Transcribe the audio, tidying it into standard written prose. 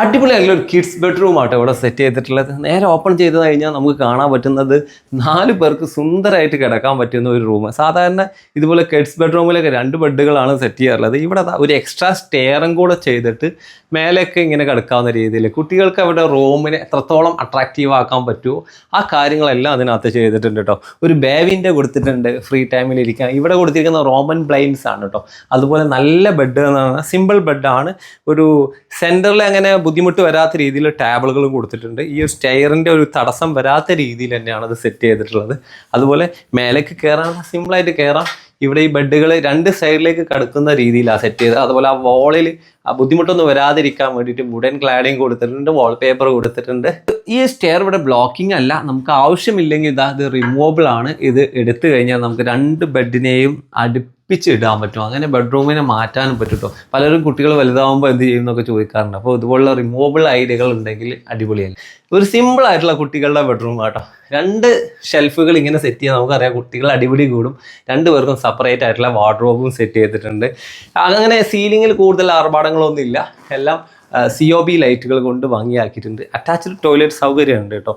അടിപൊളിയായിട്ടുള്ള ഒരു kids bedroom ആട്ടോ ഇവിടെ സെറ്റ് ചെയ്തിട്ടുള്ളത്. നേരെ ഓപ്പൺ ചെയ്ത് കഴിഞ്ഞാൽ നമുക്ക് കാണാൻ പറ്റുന്നത് 4 പേർക്ക് സുന്ദരമായിട്ട് കിടക്കാൻ പറ്റുന്ന ഒരു റൂം. സാധാരണ ഇതുപോലെ കിഡ്സ് ബെഡ്റൂമിലൊക്കെ 2 ബെഡുകളാണ് സെറ്റ് ചെയ്യാറുള്ളത്. ഇവിടെ ഒരു എക്സ്ട്രാ സ്റ്റെയറും കൂടെ ചെയ്തിട്ട് മേലേക്ക് ഇങ്ങനെ കിടക്കാവുന്ന രീതിയിൽ കുട്ടികൾക്ക് അവിടെ റൂമിനെ എത്രത്തോളം അട്രാക്റ്റീവ് ആക്കാൻ പറ്റുമോ ആ കാര്യങ്ങളെല്ലാം അതിനകത്ത് ചെയ്തിട്ടുണ്ട് കേട്ടോ. ഒരു ബേവിൻ്റെ കൊടുത്തിട്ടുണ്ട് ഫ്രീ ടൈമിൽ ഇരിക്കാൻ. ഇവിടെ കൊടുത്തിരിക്കുന്ന റോമൻ ബ്ലൈൻഡ്സ് ആണ് കേട്ടോ. അതുപോലെ നല്ല ബെഡ് എന്ന് പറഞ്ഞാൽ സിമ്പിൾ ബെഡാണ്. ഒരു സെൻറ്ററിൽ അങ്ങനെ ബുദ്ധിമുട്ട് വരാത്ത രീതിയിൽ ടേബിളുകളും കൊടുത്തിട്ടുണ്ട്. ഈ ഒരു സ്റ്റെയറിൻ്റെ ഒരു തടസ്സം വരാത്ത രീതിയിൽ തന്നെയാണ് അത് സെറ്റ് ചെയ്തിട്ടുള്ളത്. അതുപോലെ മേലേക്ക് കയറാൻ സിമ്പിളായിട്ട് കയറാം. ഇവിടെ ഈ ബെഡുകൾ 2 സൈഡിലേക്ക് കിടക്കുന്ന രീതിയിലാണ് സെറ്റ് ചെയ്തത്. അതുപോലെ ആ വോളിൽ ആ ബുദ്ധിമുട്ടൊന്നും വരാതിരിക്കാൻ വേണ്ടിയിട്ട് വുഡൻ ക്ലാഡിങ് കൊടുത്തിട്ടുണ്ട്, വാൾപേപ്പർ കൊടുത്തിട്ടുണ്ട്. ഈ സ്റ്റെയർ ഇവിടെ ബ്ലോക്കിംഗ് അല്ല, നമുക്ക് ആവശ്യമില്ലെങ്കിൽ ഇത് റിമൂവബിൾ ആണ്. ഇത് എടുത്തു കഴിഞ്ഞാൽ നമുക്ക് 2 ബെഡിനെയും അടുപ്പിച്ചിടാൻ പറ്റും. അങ്ങനെ ബെഡ്റൂമിനെ മാറ്റാനും പറ്റും കേട്ടോ. പലരും കുട്ടികൾ വലുതാവുമ്പോൾ എന്ത് ചെയ്യും എന്നൊക്കെ ചോദിക്കാറുണ്ട്. അപ്പോൾ ഇതുപോലുള്ള റിമൂവബിൾ ഐഡിയകൾ ഉണ്ടെങ്കിൽ അടിപൊളിയല്ല. ഒരു സിമ്പിൾ ആയിട്ടുള്ള കുട്ടികളുടെ ബെഡ്റൂം കേട്ടോ. 2 ഷെൽഫുകൾ ഇങ്ങനെ സെറ്റ് ചെയ്യാൻ നമുക്കറിയാം കുട്ടികൾ അടിപൊളി കൂടും. 2 പേർക്കും സെപ്പറേറ്റ് ആയിട്ടുള്ള വാർഡ്രോബും സെറ്റ് ചെയ്തിട്ടുണ്ട്. അങ്ങനെ സീലിങ്ങിൽ കൂടുതൽ ആർഭാടങ്ങളൊന്നും ഇല്ല. എല്ലാം COB ലൈറ്റുകൾ കൊണ്ട് ഭംഗിയാക്കിയിട്ടുണ്ട്. അറ്റാച്ച്ഡ് ടോയ്ലറ്റ് സൗകര്യമുണ്ട് കേട്ടോ.